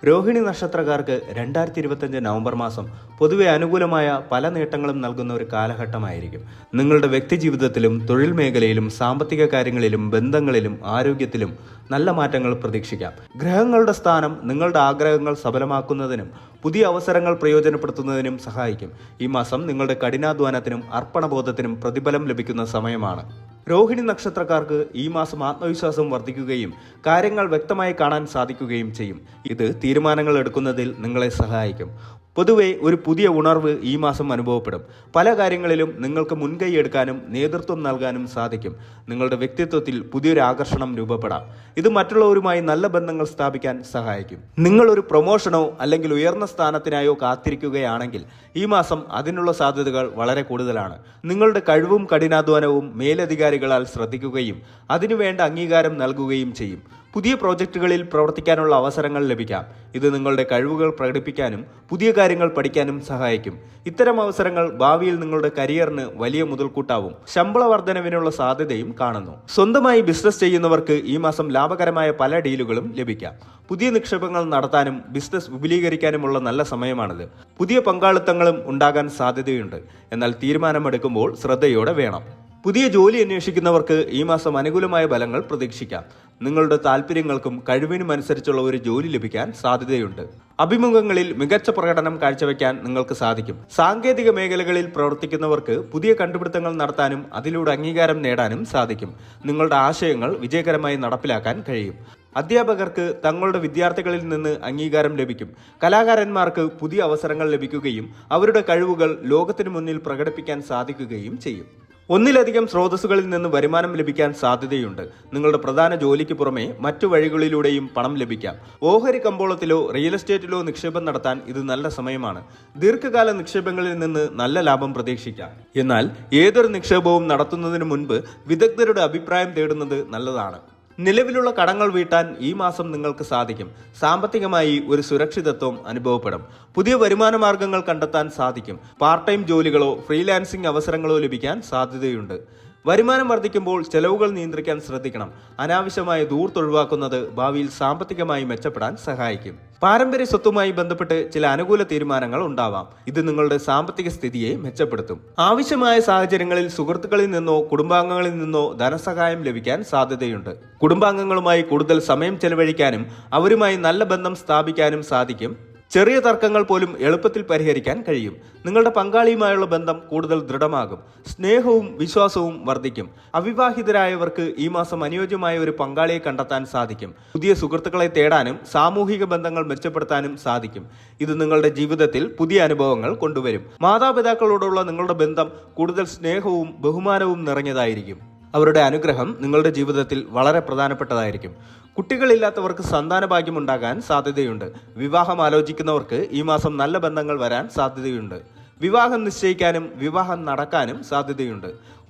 രോഹിണി നക്ഷത്രക്കാർക്ക് 2025 നവംബർ മാസം പൊതുവെ അനുകൂലമായ പല നേട്ടങ്ങളും നൽകുന്ന ഒരു കാലഘട്ടമായിരിക്കും. നിങ്ങളുടെ വ്യക്തിജീവിതത്തിലും തൊഴിൽ മേഖലയിലും സാമ്പത്തിക കാര്യങ്ങളിലും ബന്ധങ്ങളിലും ആരോഗ്യത്തിലും നല്ല മാറ്റങ്ങൾ പ്രതീക്ഷിക്കാം. ഗ്രഹങ്ങളുടെ സ്ഥാനം നിങ്ങളുടെ ആഗ്രഹങ്ങൾ സഫലമാക്കുന്നതിനും പുതിയ അവസരങ്ങൾ പ്രയോജനപ്പെടുത്തുന്നതിനും സഹായിക്കും. ഈ മാസം നിങ്ങളുടെ കഠിനാധ്വാനത്തിനും അർപ്പണബോധത്തിനും പ്രതിഫലം ലഭിക്കുന്ന സമയമാണ്. രോഹിണി നക്ഷത്രക്കാർക്ക് ഈ മാസം ആത്മവിശ്വാസം വർദ്ധിക്കുകയും കാര്യങ്ങൾ വ്യക്തമായി കാണാൻ സാധിക്കുകയും ചെയ്യും. ഇത് തീരുമാനങ്ങൾ എടുക്കുന്നതിൽ നിങ്ങളെ സഹായിക്കും. പൊതുവെ ഒരു പുതിയ ഉണർവ് ഈ മാസം അനുഭവപ്പെടും. പല കാര്യങ്ങളിലും നിങ്ങൾക്ക് മുൻകൈ എടുക്കാനും നേതൃത്വം നൽകാനും സാധിക്കും. നിങ്ങളുടെ വ്യക്തിത്വത്തിൽ പുതിയൊരു ആകർഷണം രൂപപ്പെടാം. ഇത് മറ്റുള്ളവരുമായി നല്ല ബന്ധങ്ങൾ സ്ഥാപിക്കാൻ സഹായിക്കും. നിങ്ങൾ ഒരു പ്രൊമോഷനോ അല്ലെങ്കിൽ ഉയർന്ന സ്ഥാനത്തിനായോ കാത്തിരിക്കുകയാണെങ്കിൽ ഈ മാസം അതിനുള്ള സാധ്യതകൾ വളരെ കൂടുതലാണ്. നിങ്ങളുടെ കഴിവും കഠിനാധ്വാനവും മേലധികാരികളാൽ ശ്രദ്ധിക്കുകയും അതിനുവേണ്ട അംഗീകാരം നൽകുകയും ചെയ്യും. പുതിയ പ്രോജക്റ്റുകളിൽ പ്രവർത്തിക്കാനുള്ള അവസരങ്ങൾ ലഭിക്കാം. ഇത് നിങ്ങളുടെ കഴിവുകൾ പ്രകടിപ്പിക്കാനും പുതിയ കാര്യങ്ങൾ പഠിക്കാനും സഹായിക്കും. ഇത്തരം അവസരങ്ങൾ ഭാവിയിൽ നിങ്ങളുടെ കരിയറിന് വലിയ മുതൽക്കൂട്ടാവും. ശമ്പള വർധനവിനുള്ള സാധ്യതയും കാണുന്നു. സ്വന്തമായി ബിസിനസ് ചെയ്യുന്നവർക്ക് ഈ മാസം ലാഭകരമായ പല ഡീലുകളും ലഭിക്കാം. പുതിയ നിക്ഷേപങ്ങൾ നടത്താനും ബിസിനസ് വിപുലീകരിക്കാനുമുള്ള നല്ല സമയമാണിത്. പുതിയ പങ്കാളിത്തങ്ങളും ഉണ്ടാകാൻ സാധ്യതയുണ്ട്. എന്നാൽ തീരുമാനമെടുക്കുമ്പോൾ ശ്രദ്ധയോടെ വേണം. പുതിയ ജോലി അന്വേഷിക്കുന്നവർക്ക് ഈ മാസം അനുകൂലമായ ഫലങ്ങൾ പ്രതീക്ഷിക്കാം. നിങ്ങളുടെ താല്പര്യങ്ങൾക്കും കഴിവിനും അനുസരിച്ചുള്ള ഒരു ജോലി ലഭിക്കാൻ സാധ്യതയുണ്ട്. അഭിമുഖങ്ങളിൽ മികച്ച പ്രകടനം കാഴ്ചവെക്കാൻ നിങ്ങൾക്ക് സാധിക്കും. സാങ്കേതിക മേഖലകളിൽ പ്രവർത്തിക്കുന്നവർക്ക് പുതിയ കണ്ടുപിടുത്തങ്ങൾ നടത്താനും അതിലൂടെ അംഗീകാരം നേടാനും സാധിക്കും. നിങ്ങളുടെ ആശയങ്ങൾ വിജയകരമായി നടപ്പിലാക്കാൻ കഴിയും. അധ്യാപകർക്ക് തങ്ങളുടെ വിദ്യാർത്ഥികളിൽ നിന്ന് അംഗീകാരം ലഭിക്കും. കലാകാരന്മാർക്ക് പുതിയ അവസരങ്ങൾ ലഭിക്കുകയും അവരുടെ കഴിവുകൾ ലോകത്തിനു മുന്നിൽ പ്രകടിപ്പിക്കാൻ സാധിക്കുകയും ചെയ്യും. ഒന്നിലധികം സ്രോതസ്സുകളിൽ നിന്ന് വരുമാനം ലഭിക്കാൻ സാധ്യതയുണ്ട്. നിങ്ങളുടെ പ്രധാന ജോലിക്ക് പുറമെ മറ്റു വഴികളിലൂടെയും പണം ലഭിക്കാം. ഓഹരി കമ്പോളത്തിലോ റിയൽ എസ്റ്റേറ്റിലോ നിക്ഷേപം നടത്താൻ ഇത് നല്ല സമയമാണ്. ദീർഘകാല നിക്ഷേപങ്ങളിൽ നിന്ന് നല്ല ലാഭം പ്രതീക്ഷിക്കാം. എന്നാൽ ഏതൊരു നിക്ഷേപവും നടത്തുന്നതിന് മുൻപ് വിദഗ്ധരുടെ അഭിപ്രായം തേടുന്നത് നല്ലതാണ്. നിലവിലുള്ള കടങ്ങൾ വീട്ടാൻ ഈ മാസം നിങ്ങൾക്ക് സാധിക്കും. സാമ്പത്തികമായി ഒരു സുരക്ഷിതത്വം അനുഭവപ്പെടും. പുതിയ വരുമാന മാർഗങ്ങൾ കണ്ടെത്താൻ സാധിക്കും. പാർട്ട് ടൈം ജോലികളോ ഫ്രീലാൻസിംഗ് അവസരങ്ങളോ ലഭിക്കാൻ സാധ്യതയുണ്ട്. വരുമാനം വർദ്ധിക്കുമ്പോൾ ചെലവുകൾ നിയന്ത്രിക്കാൻ ശ്രദ്ധിക്കണം. അനാവശ്യമായ ധൂർത്ത് ഒഴിവാക്കുന്നത് ഭാവിയിൽ സാമ്പത്തികമായി മെച്ചപ്പെടാൻ സഹായിക്കും. പാരമ്പര്യ സ്വത്തുമായി ബന്ധപ്പെട്ട് ചില അനുകൂല തീരുമാനങ്ങൾ ഉണ്ടാവാം. ഇത് നിങ്ങളുടെ സാമ്പത്തിക സ്ഥിതിയെ മെച്ചപ്പെടുത്തും. ആവശ്യമായ സാഹചര്യങ്ങളിൽ സുഹൃത്തുക്കളിൽ നിന്നോ കുടുംബാംഗങ്ങളിൽ നിന്നോ ധനസഹായം ലഭിക്കാൻ സാധ്യതയുണ്ട്. കുടുംബാംഗങ്ങളുമായി കൂടുതൽ സമയം ചെലവഴിക്കാനും അവരുമായി നല്ല ബന്ധം സ്ഥാപിക്കാനും സാധിക്കും. ചെറിയ തർക്കങ്ങൾ പോലും എളുപ്പത്തിൽ പരിഹരിക്കാൻ കഴിയും. നിങ്ങളുടെ പങ്കാളിയുമായുള്ള ബന്ധം കൂടുതൽ ദൃഢമാകും. സ്നേഹവും വിശ്വാസവും വർദ്ധിക്കും. അവിവാഹിതരായവർക്ക് ഈ മാസം അനുയോജ്യമായ ഒരു പങ്കാളിയെ കണ്ടെത്താൻ സാധിക്കും. പുതിയ സുഹൃത്തുക്കളെ തേടാനും സാമൂഹിക ബന്ധങ്ങൾ മെച്ചപ്പെടുത്താനും സാധിക്കും. ഇത് നിങ്ങളുടെ ജീവിതത്തിൽ പുതിയ അനുഭവങ്ങൾ കൊണ്ടുവരും. മാതാപിതാക്കളോടുള്ള നിങ്ങളുടെ ബന്ധം കൂടുതൽ സ്നേഹവും ബഹുമാനവും നിറഞ്ഞതായിരിക്കും. അവരുടെ അനുഗ്രഹം നിങ്ങളുടെ ജീവിതത്തിൽ വളരെ പ്രധാനപ്പെട്ടതായിരിക്കും. കുട്ടികളില്ലാത്തവർക്ക് സന്താന ഭാഗ്യമുണ്ടാകാൻ സാധ്യതയുണ്ട്. വിവാഹം ആലോചിക്കുന്നവർക്ക് ഈ മാസം നല്ല ബന്ധങ്ങൾ വരാൻ സാധ്യതയുണ്ട്. വിവാഹം നിശ്ചയിക്കാനും വിവാഹം നടക്കാനും സാധ്യതയുണ്ട്.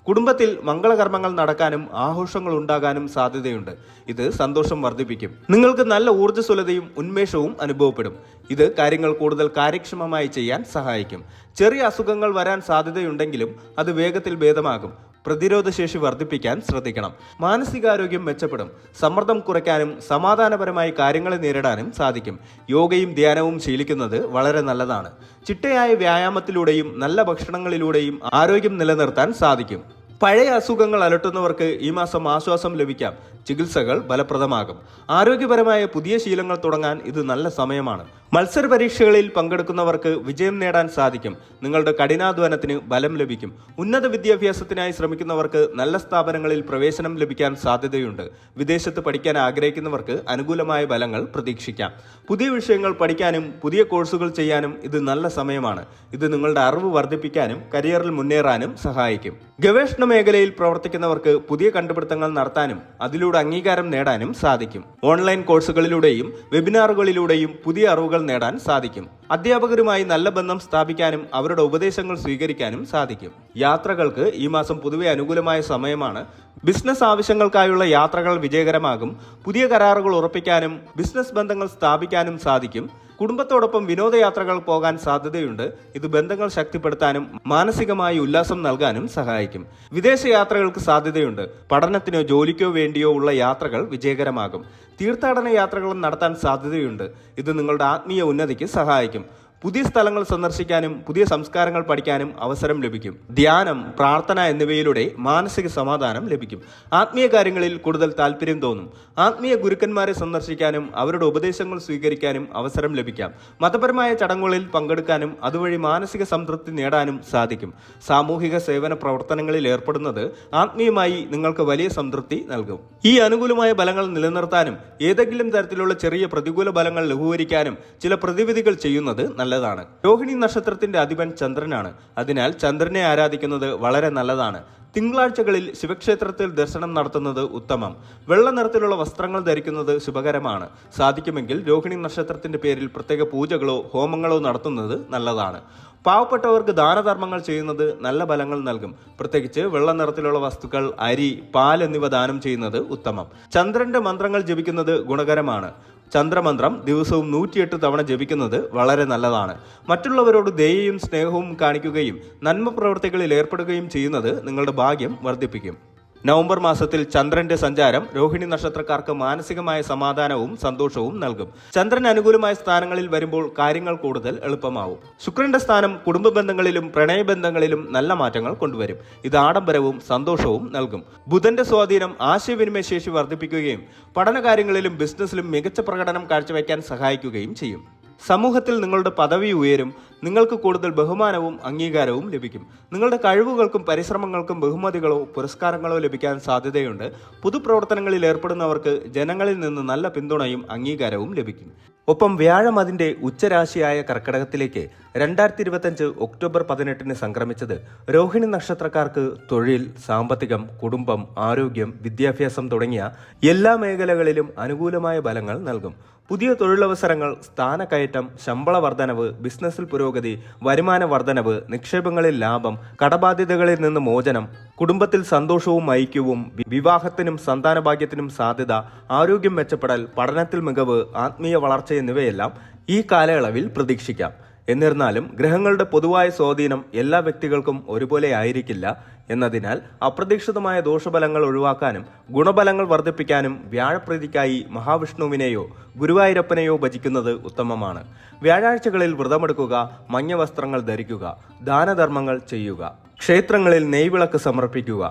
കുടുംബത്തിൽ മംഗളകർമ്മങ്ങൾ നടക്കാനും ആഘോഷങ്ങൾ ഉണ്ടാകാനും സാധ്യതയുണ്ട്. ഇത് സന്തോഷം വർദ്ധിപ്പിക്കും. നിങ്ങൾക്ക് നല്ല ഊർജ്ജസ്വലതയും ഉന്മേഷവും അനുഭവപ്പെടും. ഇത് കാര്യങ്ങൾ കൂടുതൽ കാര്യക്ഷമമായി ചെയ്യാൻ സഹായിക്കും. ചെറിയ അസുഖങ്ങൾ വരാൻ സാധ്യതയുണ്ടെങ്കിലും അത് വേഗത്തിൽ ഭേദമാകും. പ്രതിരോധശേഷി വർദ്ധിപ്പിക്കാൻ ശ്രദ്ധിക്കണം. മാനസികാരോഗ്യം മെച്ചപ്പെടും. സമ്മർദ്ദം കുറയ്ക്കാനും സമാധാനപരമായി കാര്യങ്ങളെ നേരിടാനും സാധിക്കും. യോഗയും ധ്യാനവും ശീലിക്കുന്നത് വളരെ നല്ലതാണ്. ചിട്ടയായ വ്യായാമത്തിലൂടെയും നല്ല ഭക്ഷണങ്ങളിലൂടെയും ആരോഗ്യം നിലനിർത്താൻ സാധിക്കും. പഴയ അസുഖങ്ങൾ അലട്ടുന്നവർക്ക് ഈ മാസം ആശ്വാസം ലഭിക്കാം. ചികിത്സകൾ ഫലപ്രദമാകും. ആരോഗ്യപരമായ പുതിയ ശീലങ്ങൾ തുടങ്ങാൻ ഇത് നല്ല സമയമാണ്. മത്സര പരീക്ഷകളിൽ പങ്കെടുക്കുന്നവർക്ക് വിജയം നേടാൻ സാധിക്കും. നിങ്ങളുടെ കഠിനാധ്വാനത്തിന് ബലം ലഭിക്കും. ഉന്നത വിദ്യാഭ്യാസത്തിനായി ശ്രമിക്കുന്നവർക്ക് നല്ല സ്ഥാപനങ്ങളിൽ പ്രവേശനം ലഭിക്കാൻ സാധ്യതയുണ്ട്. വിദേശത്ത് പഠിക്കാൻ ആഗ്രഹിക്കുന്നവർക്ക് അനുകൂലമായ ഫലങ്ങൾ പ്രതീക്ഷിക്കാം. പുതിയ വിഷയങ്ങൾ പഠിക്കാനും പുതിയ കോഴ്സുകൾ ചെയ്യാനും ഇത് നല്ല സമയമാണ്. ഇത് നിങ്ങളുടെ അറിവ് വർദ്ധിപ്പിക്കാനും കരിയറിൽ മുന്നേറാനും സഹായിക്കും. ഗവേഷണ മേഖലയിൽ പ്രവർത്തിക്കുന്നവർക്ക് പുതിയ കണ്ടുപിടുത്തങ്ങൾ നടത്താനും അതിലൂടെ അംഗീകാരം നേടാനും സാധിക്കും. ഓൺലൈൻ കോഴ്സുകളിലൂടെയും വെബിനാറുകളിലൂടെയും പുതിയ അറിവുകൾ നേടാൻ സാധിക്കും. അധ്യാപകരുമായി നല്ല ബന്ധം സ്ഥാപിക്കാനും അവരുടെ ഉപദേശങ്ങൾ സ്വീകരിക്കാനും സാധിക്കും. യാത്രകൾക്ക് ഈ മാസം പൊതുവെ അനുകൂലമായ സമയമാണ്. ബിസിനസ് ആവശ്യങ്ങൾക്കായുള്ള യാത്രകൾ വിജയകരമാകും. പുതിയ കരാറുകൾ ഉറപ്പിക്കാനും ബിസിനസ് ബന്ധങ്ങൾ സ്ഥാപിക്കാനും സാധിക്കും. കുടുംബത്തോടൊപ്പം വിനോദയാത്രകൾ പോകാൻ സാധ്യതയുണ്ട്. ഇത് ബന്ധങ്ങൾ ശക്തിപ്പെടുത്താനും മാനസികമായി ഉല്ലാസം നൽകാനും സഹായിക്കും. വിദേശ യാത്രകൾക്ക് സാധ്യതയുണ്ട്. പഠനത്തിനോ ജോലിക്കോ വേണ്ടിയോ ഉള്ള യാത്രകൾ വിജയകരമാകും. തീർത്ഥാടന യാത്രകളും നടത്താൻ സാധ്യതയുണ്ട്. ഇത് നിങ്ങളുടെ ആത്മീയ ഉന്നതിക്ക് സഹായിക്കും. പുതിയ സ്ഥലങ്ങൾ സന്ദർശിക്കാനും പുതിയ സംസ്കാരങ്ങൾ പഠിക്കാനും അവസരം ലഭിക്കും. ധ്യാനം, പ്രാർത്ഥന എന്നിവയിലൂടെ മാനസിക സമാധാനം ലഭിക്കും. ആത്മീയ കാര്യങ്ങളിൽ കൂടുതൽ താല്പര്യം തോന്നും. ആത്മീയ ഗുരുക്കന്മാരെ സന്ദർശിക്കാനും അവരുടെ ഉപദേശങ്ങൾ സ്വീകരിക്കാനും അവസരം ലഭിക്കാം. മതപരമായ ചടങ്ങുകളിൽ പങ്കെടുക്കാനും അതുവഴി മാനസിക സംതൃപ്തി നേടാനും സാധിക്കും. സാമൂഹിക സേവന പ്രവർത്തനങ്ങളിൽ ഏർപ്പെടുന്നത് ആത്മീയമായി നിങ്ങൾക്ക് വലിയ സംതൃപ്തി നൽകും. ഈ അനുകൂലമായ ഫലങ്ങൾ നിലനിർത്താനും ഏതെങ്കിലും തരത്തിലുള്ള ചെറിയ പ്രതികൂല ഫലങ്ങൾ ലഘൂകരിക്കാനും ചില പ്രതിവിധികൾ ചെയ്യുന്നത് നല്ലതാണ്. രോഹിണി നക്ഷത്രത്തിന്റെ അധിപൻ ചന്ദ്രനാണ്. അതിനാൽ ചന്ദ്രനെ ആരാധിക്കുന്നത് വളരെ നല്ലതാണ്. തിങ്കളാഴ്ചകളിൽ ശിവക്ഷേത്രത്തിൽ ദർശനം നടത്തുന്നത് ഉത്തമം. വെള്ള നിറത്തിലുള്ള വസ്ത്രങ്ങൾ ധരിക്കുന്നത് ശുഭകരമാണ്. സാധിക്കുമെങ്കിൽ രോഹിണി നക്ഷത്രത്തിന്റെ പേരിൽ പ്രത്യേക പൂജകളോ ഹോമങ്ങളോ നടത്തുന്നത് നല്ലതാണ്. പാവപ്പെട്ടവർക്ക് ദാനധർമ്മങ്ങൾ ചെയ്യുന്നത് നല്ല ഫലങ്ങൾ നൽകും. പ്രത്യേകിച്ച് വെള്ള നിറത്തിലുള്ള വസ്തുക്കൾ, അരി, പാൽ എന്നിവ ദാനം ചെയ്യുന്നത് ഉത്തമം. ചന്ദ്രന്റെ മന്ത്രങ്ങൾ ജപിക്കുന്നത് ഗുണകരമാണ്. ചന്ദ്രമന്ത്രം ദിവസവും 108 തവണ ജപിക്കുന്നത് വളരെ നല്ലതാണ്. മറ്റുള്ളവരോട് ദയയും സ്നേഹവും കാണിക്കുകയും നന്മ പ്രവർത്തികളിൽ ഏർപ്പെടുകയും ചെയ്യുന്നത് നിങ്ങളുടെ ഭാഗ്യം വർദ്ധിപ്പിക്കും. നവംബർ മാസത്തിൽ ചന്ദ്രന്റെ സഞ്ചാരം രോഹിണി നക്ഷത്രക്കാർക്ക് മാനസികമായ സമാധാനവും സന്തോഷവും നൽകും. ചന്ദ്രൻ അനുകൂലമായ സ്ഥാനങ്ങളിൽ വരുമ്പോൾ കാര്യങ്ങൾ കൂടുതൽ എളുപ്പമാവും. ശുക്രന്റെ സ്ഥാനം കുടുംബ ബന്ധങ്ങളിലും പ്രണയബന്ധങ്ങളിലും നല്ല മാറ്റങ്ങൾ കൊണ്ടുവരും. ഇത് ആഡംബരവും സന്തോഷവും നൽകും. ബുധന്റെ സ്വാധീനം ആശയവിനിമയ ശേഷി വർദ്ധിപ്പിക്കുകയും പഠനകാര്യങ്ങളിലും ബിസിനസ്സിലും മികച്ച പ്രകടനം കാഴ്ചവെക്കാൻ സഹായിക്കുകയും ചെയ്യും. സമൂഹത്തിൽ നിങ്ങളുടെ പദവി ഉയരും. നിങ്ങൾക്ക് കൂടുതൽ ബഹുമാനവും അംഗീകാരവും ലഭിക്കും. നിങ്ങളുടെ കഴിവുകൾക്കും പരിശ്രമങ്ങൾക്കും ബഹുമതികളോ പുരസ്കാരങ്ങളോ ലഭിക്കാൻ സാധ്യതയുണ്ട്. പൊതുപ്രവർത്തനങ്ങളിൽ ഏർപ്പെടുന്നവർക്ക് ജനങ്ങളിൽ നിന്ന് നല്ല പിന്തുണയും അംഗീകാരവും ലഭിക്കും. ഒപ്പം വ്യാഴം അതിന്റെ ഉച്ചരാശിയായ കർക്കിടകത്തിലേക്ക് 2025 ഒക്ടോബർ 18 സംക്രമിച്ചത് രോഹിണി നക്ഷത്രക്കാർക്ക് തൊഴിൽ, സാമ്പത്തികം, കുടുംബം, ആരോഗ്യം, വിദ്യാഭ്യാസം തുടങ്ങിയ എല്ലാ മേഖലകളിലും അനുകൂലമായ ഫലങ്ങൾ നൽകും. പുതിയ തൊഴിലവസരങ്ങൾ, സ്ഥാനക്കയറ്റം, ശമ്പള വർധനവ്, ബിസിനസ്സിൽ പുരോഗതി, വരുമാന വർധനവ്, നിക്ഷേപങ്ങളിൽ ലാഭം, കടബാധ്യതകളിൽ നിന്ന് മോചനം, കുടുംബത്തിൽ സന്തോഷവും ഐക്യവും, വിവാഹത്തിനും സന്താനഭാഗ്യത്തിനും സാധ്യത, ആരോഗ്യം മെച്ചപ്പെടൽ, പഠനത്തിൽ മികവ്, ആത്മീയ വളർച്ച എന്നിവയെല്ലാം ഈ കാലയളവിൽ പ്രതീക്ഷിക്കാം. എന്നിരുന്നാലും ഗ്രഹങ്ങളുടെ പൊതുവായ സ്വാധീനം എല്ലാ വ്യക്തികൾക്കും ഒരുപോലെ ആയിരിക്കില്ല. എന്നതിനാൽ അപ്രതീക്ഷിതമായ ദോഷഫലങ്ങൾ ഒഴിവാക്കാനും ഗുണഫലങ്ങൾ വർദ്ധിപ്പിക്കാനും വ്യാഴപ്രീതിക്കായി മഹാവിഷ്ണുവിനെയോ ഗുരുവായൂരപ്പനെയോ ഭജിക്കുന്നത് ഉത്തമമാണ്. വ്യാഴാഴ്ചകളിൽ വ്രതമെടുക്കുക, മഞ്ഞ വസ്ത്രങ്ങൾ ധരിക്കുക, ദാനധർമ്മങ്ങൾ ചെയ്യുക, ക്ഷേത്രങ്ങളിൽ നെയ്വിളക്ക് സമർപ്പിക്കുക.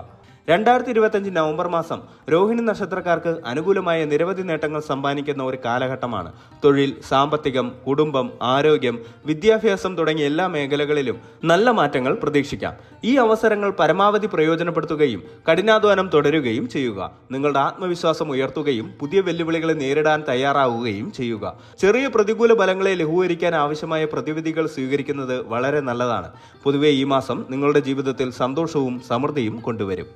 2025 നവംബർ മാസം രോഹിണി നക്ഷത്രക്കാർക്ക് അനുകൂലമായ നിരവധി നേട്ടങ്ങൾ സമ്പാദിക്കുന്ന ഒരു കാലഘട്ടമാണ്. തൊഴിൽ, സാമ്പത്തികം, കുടുംബം, ആരോഗ്യം, വിദ്യാഭ്യാസം തുടങ്ങിയ എല്ലാ മേഖലകളിലും നല്ല മാറ്റങ്ങൾ പ്രതീക്ഷിക്കാം. ഈ അവസരങ്ങൾ പരമാവധി പ്രയോജനപ്പെടുത്തുകയും കഠിനാധ്വാനം തുടരുകയും ചെയ്യുക. നിങ്ങളുടെ ആത്മവിശ്വാസം ഉയർത്തുകയും പുതിയ വെല്ലുവിളികളെ നേരിടാൻ തയ്യാറാവുകയും ചെയ്യുക. ചെറിയ പ്രതികൂല ഫലങ്ങളെ ലഘൂകരിക്കാൻ ആവശ്യമായ പ്രതിവിധികൾ സ്വീകരിക്കുന്നത് വളരെ നല്ലതാണ്. പൊതുവെ ഈ മാസം നിങ്ങളുടെ ജീവിതത്തിൽ സന്തോഷവും സമൃദ്ധിയും കൊണ്ടുവരും.